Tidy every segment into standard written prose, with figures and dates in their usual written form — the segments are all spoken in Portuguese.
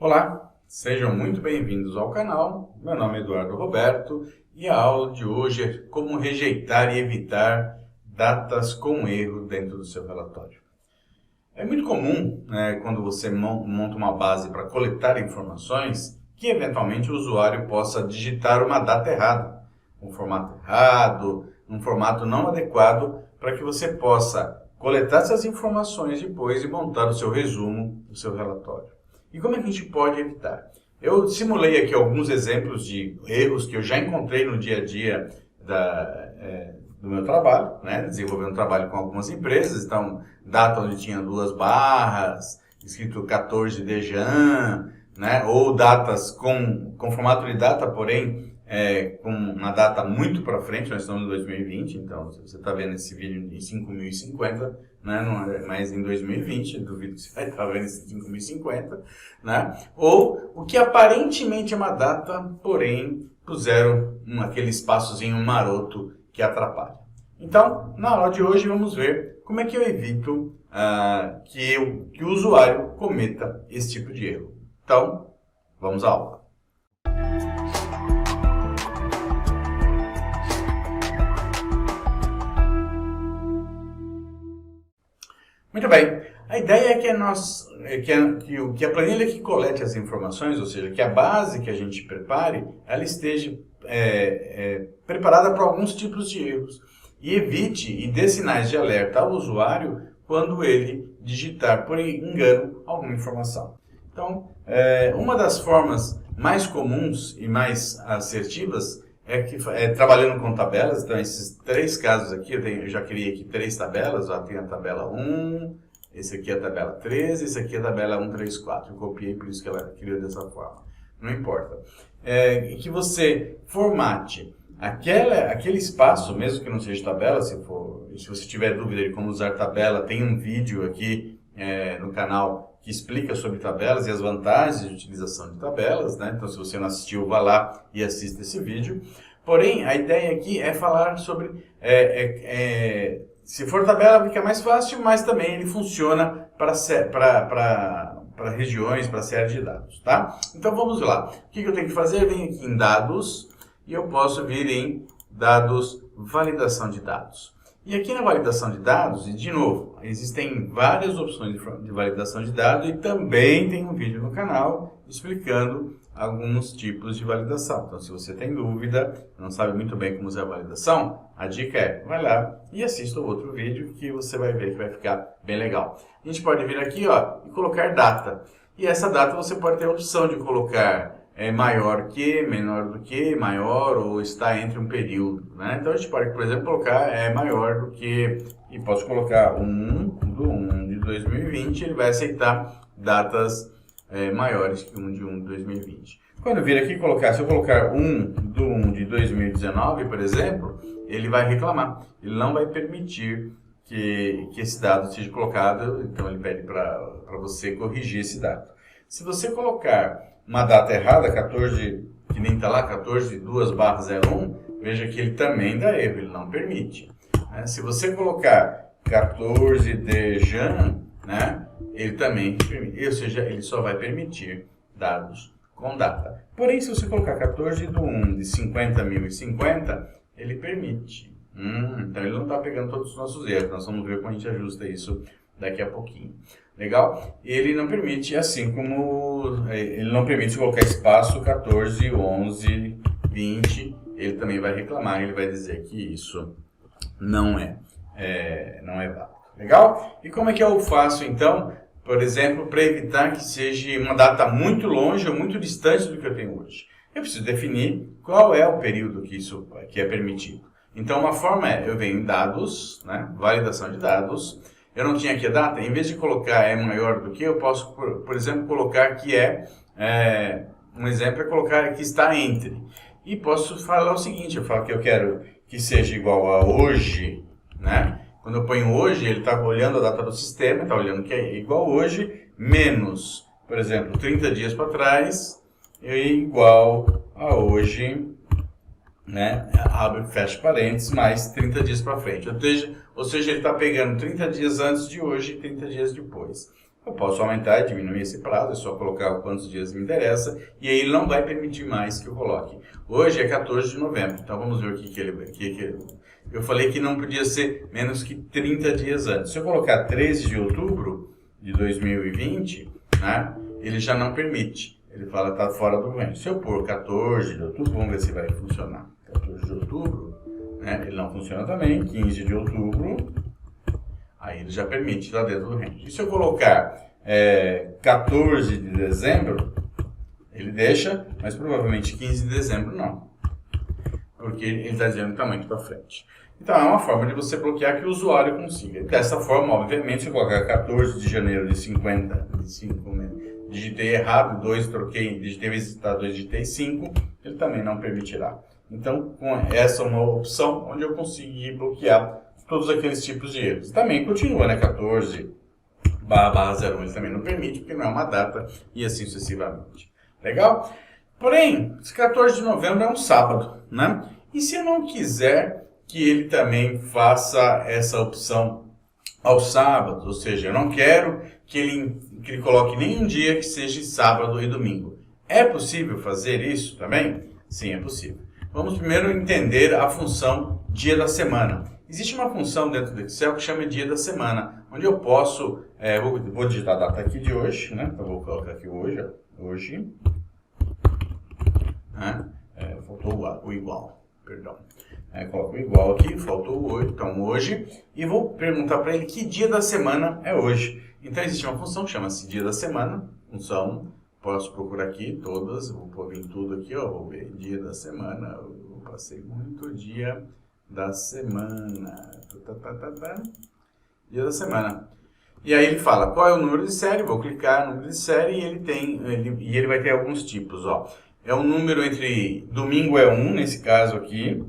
Olá, sejam muito bem-vindos ao canal. Meu nome é Eduardo Roberto e a aula de hoje é como rejeitar e evitar datas com erro dentro do seu relatório. É muito comum, quando você monta uma base para coletar informações, que eventualmente o usuário possa digitar uma data errada, um formato errado, um formato não adequado, para que você possa coletar essas informações depois e montar o seu resumo do seu relatório. E como é que a gente pode evitar? Eu simulei aqui alguns exemplos de erros que eu já encontrei no dia a dia do meu trabalho, desenvolvendo trabalho com algumas empresas. Então, data onde tinha 2 barras, escrito 14 de Jan, ou datas com formato de data, porém com uma data muito para frente. Nós estamos em 2020, então você está vendo esse vídeo em 5050, não é mais em 2020, duvido que você vai estar vendo esse 5050, ou o que aparentemente é uma data, porém puseram aquele espaçozinho maroto que atrapalha. Então, na aula de hoje vamos ver como é que eu evito que o usuário cometa esse tipo de erro. Então, vamos à aula. Muito bem, a ideia é que a planilha que colete as informações, ou seja, que a base que a gente prepare, ela esteja preparada para alguns tipos de erros e evite e dê sinais de alerta ao usuário quando ele digitar por engano alguma informação. Então, uma das formas mais comuns e mais assertivas é trabalhando com tabelas. Então, esses 3 casos aqui, eu já criei aqui 3 tabelas. Tem a tabela 1, esse aqui é a tabela 13, esse aqui é a tabela 1, 3, 4. Eu copiei, por isso que ela criou dessa forma. Não importa. Que você formate aquele espaço, mesmo que não seja tabela. Se você tiver dúvida de como usar tabela, tem um vídeo aqui no canal que explica sobre tabelas e as vantagens de utilização de tabelas, Então, se você não assistiu, vá lá e assista esse vídeo. Porém, a ideia aqui é falar sobre... se for tabela, fica mais fácil, mas também ele funciona para regiões, para série de dados, Então, vamos lá. O que eu tenho que fazer? Eu venho aqui em Dados e eu posso vir em Dados, Validação de Dados. E aqui na validação de dados, e de novo, existem várias opções de validação de dados e também tem um vídeo no canal explicando alguns tipos de validação. Então, se você tem dúvida, não sabe muito bem como usar a validação, a dica é, vai lá e assista o outro vídeo que você vai ver que vai ficar bem legal. A gente pode vir aqui e colocar data. E essa data você pode ter a opção de colocar maior que, menor do que, maior ou está entre um período, Então a gente pode, por exemplo, colocar maior do que, e posso colocar 1/1 de 2020, ele vai aceitar datas maiores que 1/1 de 2020. Quando eu vir aqui se eu colocar 1/1 de 2019, por exemplo, ele vai reclamar, ele não vai permitir que esse dado seja colocado, então ele pede para você corrigir esse dado. Se você colocar uma data errada, 14, que nem está lá, 14/2/01, veja que ele também dá erro, ele não permite. Se você colocar 14 de Jan, ele também permite, ou seja, ele só vai permitir dados com data. Porém, se você colocar 14/1 de 50.050, ele permite. Então ele não está pegando todos os nossos erros, nós vamos ver como a gente ajusta isso daqui a pouquinho. Legal? Ele não permite, assim como ele não permite colocar espaço 14, 11, 20, ele também vai reclamar, ele vai dizer que isso não é válido. Legal? E como é que eu faço, então, por exemplo, para evitar que seja uma data muito longe ou muito distante do que eu tenho hoje? Eu preciso definir qual é o período que é permitido. Então, uma forma eu venho em Dados, Validação de Dados. Eu não tinha aqui a data, em vez de colocar maior do que, eu posso, por exemplo, colocar que um exemplo é colocar que está entre. E posso falar o seguinte, eu falo que eu quero que seja igual a hoje, Quando eu ponho hoje, ele está olhando a data do sistema, está olhando que é igual a hoje, menos, por exemplo, 30 dias para trás, é igual a hoje, abre e fecha parênteses, mais 30 dias para frente. Ou seja, ele está pegando 30 dias antes de hoje e 30 dias depois. eu posso aumentar e diminuir esse prazo, é só colocar quantos dias me interessa, e aí ele não vai permitir mais que eu coloque. Hoje é 14 de novembro, então vamos ver o que ele... Eu falei que não podia ser menos que 30 dias antes. Se eu colocar 13 de outubro de 2020, né, ele já não permite. Ele fala que está fora do range. Se eu pôr 14 de outubro, vamos ver se vai funcionar. 14 de outubro, né, ele não funciona também. 15 de outubro, aí ele já permite, está dentro do range. E se eu colocar 14 de dezembro, ele deixa, mas provavelmente 15 de dezembro não. Porque ele está dizendo que está muito para frente. Então é uma forma de você bloquear que o usuário consiga. Dessa forma, obviamente, se eu colocar 14 de janeiro de 50, digitei errado, 2 troquei, digitei visitar 2, digitei 5, ele também não permitirá. Então, com essa é uma opção onde eu consegui bloquear todos aqueles tipos de erros. Também continua, né? 14/01, ele também não permite, porque não é uma data, e assim sucessivamente. Legal? Porém, esse 14 de novembro é um sábado, né? E se eu não quiser que ele também faça essa opção aos sábados, ou seja, eu não quero que ele coloque nenhum dia que seja sábado e domingo. É possível fazer isso também? Sim, é possível. Vamos primeiro entender a função dia da semana. Existe uma função dentro do Excel que chama dia da semana, onde eu posso, vou digitar a data aqui de hoje, né? Então vou colocar aqui hoje, hoje, faltou o igual, perdão. Coloco o igual aqui, faltou o 8, então hoje, e vou perguntar para ele que dia da semana é hoje. Então existe uma função que chama-se dia da semana, função, posso procurar aqui todas, vou vir tudo aqui, ó, vou ver dia da semana, eu passei muito dia da semana, dia da semana. E aí ele fala qual é o número de série, vou clicar no número de série e ele vai ter alguns tipos, ó. É um número entre, domingo é 1, nesse caso aqui,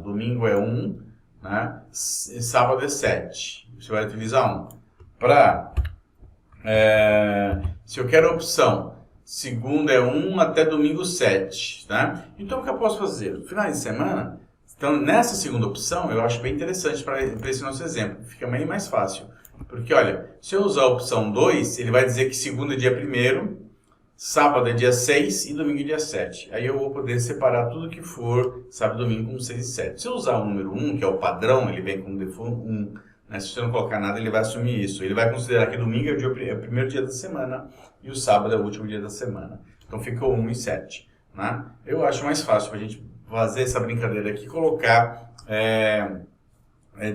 domingo é 1, né? Sábado é 7. Você vai utilizar 1. Se eu quero a opção, segunda é 1 até domingo 7, tá? Então o que eu posso fazer? No final de semana, então nessa segunda opção, eu acho bem interessante para esse nosso exemplo, fica bem mais fácil. Porque olha, se eu usar a opção 2, ele vai dizer que segunda é dia 1º, sábado é dia 6 e domingo é dia 7. Aí eu vou poder separar tudo que for sábado e domingo como 6 e 7. Se eu usar o número 1, que é o padrão, ele vem com default 1, né? Se você não colocar nada, ele vai assumir isso. Ele vai considerar que domingo é o primeiro dia da semana e o sábado é o último dia da semana. Então ficou 1 e 7. Né? Eu acho mais fácil para a gente fazer essa brincadeira aqui, colocar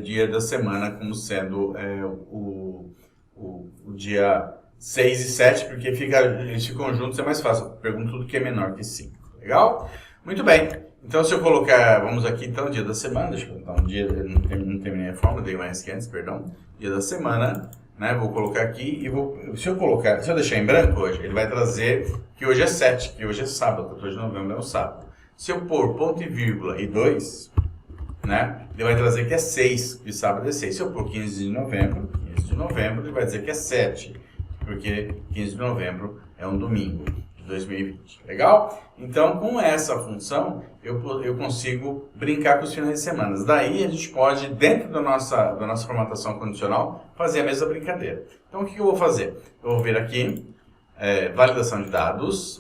dia da semana como sendo o dia 6 e 7, porque eles ficam juntos, é mais fácil. Pergunto tudo que é menor que 5. Legal? Muito bem. Então, se eu colocar, vamos aqui, então, dia da semana, deixa eu botar um dia, não terminei a forma, dei mais que antes, perdão. Dia da semana, né? Vou colocar aqui e se eu deixar em branco hoje, ele vai trazer que hoje é 7, que hoje é sábado, 14 de novembro é um sábado. Se eu pôr ponto e vírgula e 2, né? Ele vai trazer que é 6, que sábado é 6. Se eu pôr 15 de novembro, ele vai dizer que é 7. Porque 15 de novembro é um domingo de 2020. Legal? Então, com essa função, eu consigo brincar com os finais de semana. Daí, a gente pode, dentro da nossa formatação condicional, fazer a mesma brincadeira. Então, o que eu vou fazer? Eu vou vir aqui, validação de dados,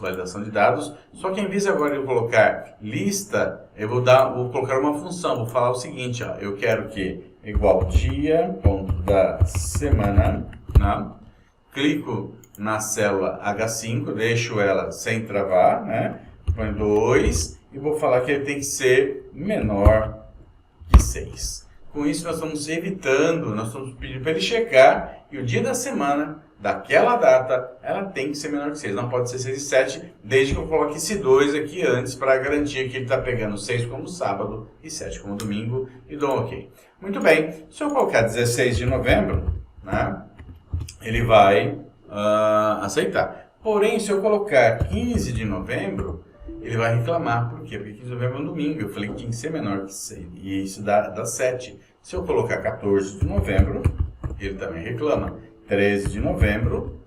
só que em vez agora de eu colocar lista, eu vou colocar uma função, vou falar o seguinte, ó, eu quero que igual dia, ponto da semana, né? Clico na célula H5, deixo ela sem travar, né? Põe 2 e vou falar que ele tem que ser menor que 6. Com isso nós estamos evitando, nós estamos pedindo para ele checar que o dia da semana, daquela data, ela tem que ser menor que 6. Não pode ser 6 e 7, desde que eu coloque esse 2 aqui antes para garantir que ele está pegando 6 como sábado e 7 como domingo e dou um OK. Muito bem, se eu colocar 16 de novembro, né? Ele vai aceitar. Porém, se eu colocar 15 de novembro, ele vai reclamar. Por quê? Porque 15 de novembro é um domingo. Eu falei que tinha que ser menor que 6. E isso dá 7. Se eu colocar 14 de novembro, ele também reclama. 13 de novembro,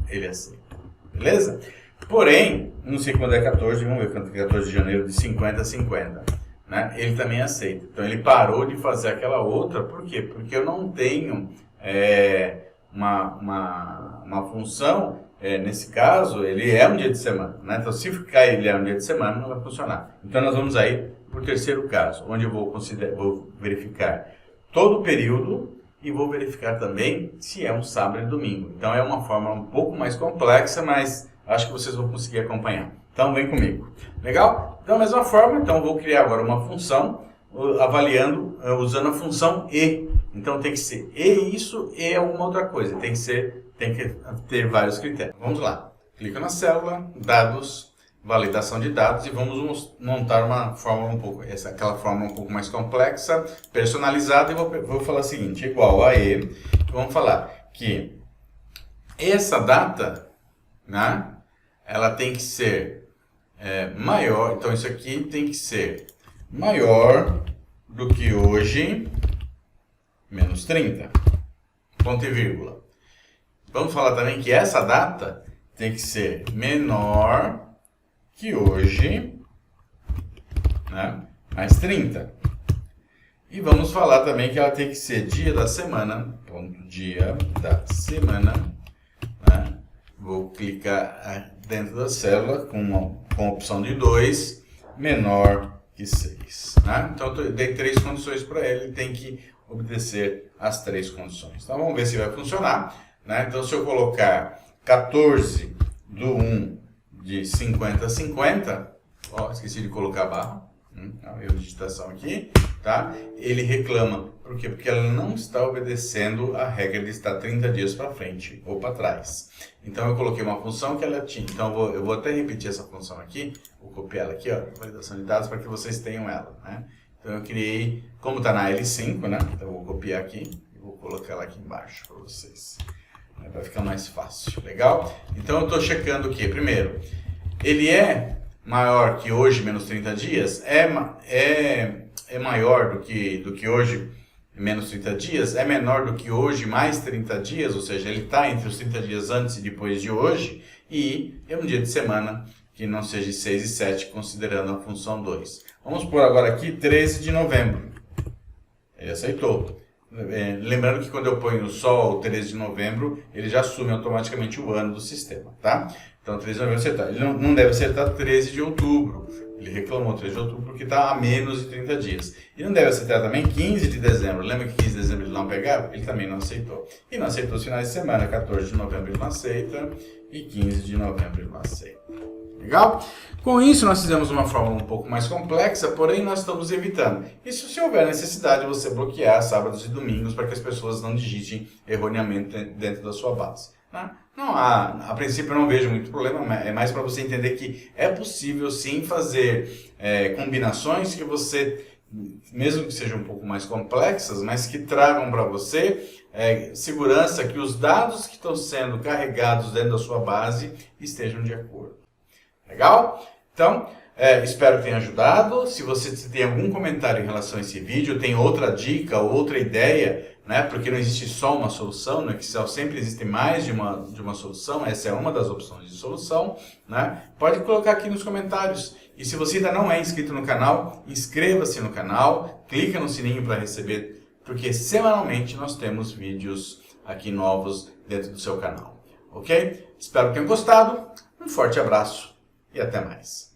ele aceita. Beleza? Porém, não sei quando é 14, vamos ver quando é 14 de janeiro, de 50 a 50. Né? Ele também aceita. Então, ele parou de fazer aquela outra. Por quê? Porque eu não tenho... uma função, nesse caso, ele é um dia de semana, né? Então, se ficar ele é um dia de semana, não vai funcionar. Então, nós vamos aí para o terceiro caso, onde eu vou verificar todo o período e vou verificar também se é um sábado e domingo. Então, é uma fórmula um pouco mais complexa, mas acho que vocês vão conseguir acompanhar. Então, vem comigo. Legal? Da mesma forma, então, eu vou criar agora uma função avaliando, usando a função e. Então, tem que ser e isso e alguma outra coisa. Tem que ter vários critérios. Vamos lá. Clica na célula, dados, validação de dados e vamos montar uma fórmula aquela fórmula um pouco mais complexa, personalizada, e vou falar o seguinte, igual a e, vamos falar que essa data, né, ela tem que ser maior, então isso aqui tem que ser maior do que hoje, menos 30, ponto e vírgula. Vamos falar também que essa data tem que ser menor que hoje, né, mais 30. E vamos falar também que ela tem que ser dia da semana, ponto, dia da semana, né? Vou clicar dentro da célula com a opção de 2, menor que 6. Né? Então, eu dei 3 condições para ele tem que obedecer as 3 condições. Então, vamos ver se vai funcionar. Né? Então, se eu colocar 14 do 1 de 50 a 50, ó, esqueci de colocar a barra, erro de digitação aqui, tá? Ele reclama, por quê? Porque ela não está obedecendo a regra de estar 30 dias para frente ou para trás. Então eu coloquei uma função que ela tinha, então eu vou até repetir essa função aqui, vou copiar ela aqui, ó, validação de dados, para que vocês tenham ela, né? Então eu criei, como está na L5, né? Então eu vou copiar aqui e vou colocar ela aqui embaixo para vocês. Vai ficar mais fácil, legal? Então eu estou checando o que? Primeiro, ele é maior que hoje, menos 30 dias? É maior do que hoje, menos 30 dias? É menor do que hoje, mais 30 dias? Ou seja, ele está entre os 30 dias antes e depois de hoje? E é um dia de semana que não seja 6 e 7, considerando a função 2. Vamos pôr agora aqui 13 de novembro. Ele aceitou. Lembrando que quando eu ponho só o 13 de novembro, ele já assume automaticamente o ano do sistema, tá? Então, 13 de novembro acertar. Ele não deve acertar 13 de outubro. Ele reclamou 13 de outubro porque está a menos de 30 dias. E não deve acertar também 15 de dezembro. Lembra que 15 de dezembro ele não pegava? Ele também não aceitou. E não aceitou os finais de semana. 14 de novembro ele não aceita e 15 de novembro ele não aceita. Legal? Com isso, nós fizemos uma fórmula um pouco mais complexa, porém nós estamos evitando. Isso se houver necessidade de você bloquear sábados e domingos para que as pessoas não digitem erroneamente dentro da sua base. Não há, a princípio eu não vejo muito problema, é mais para você entender que é possível sim fazer combinações que você, mesmo que sejam um pouco mais complexas, mas que tragam para você segurança que os dados que estão sendo carregados dentro da sua base estejam de acordo. Legal? Então, espero que tenha ajudado. Se você tem algum comentário em relação a esse vídeo, tem outra dica ou outra ideia, né? Porque não existe só uma solução, no Excel sempre existe mais de uma solução, essa é uma das opções de solução, né? Pode colocar aqui nos comentários. E se você ainda não é inscrito no canal, inscreva-se no canal, clica no sininho para receber, porque semanalmente nós temos vídeos aqui novos dentro do seu canal, ok? Espero que tenham gostado, um forte abraço e até mais.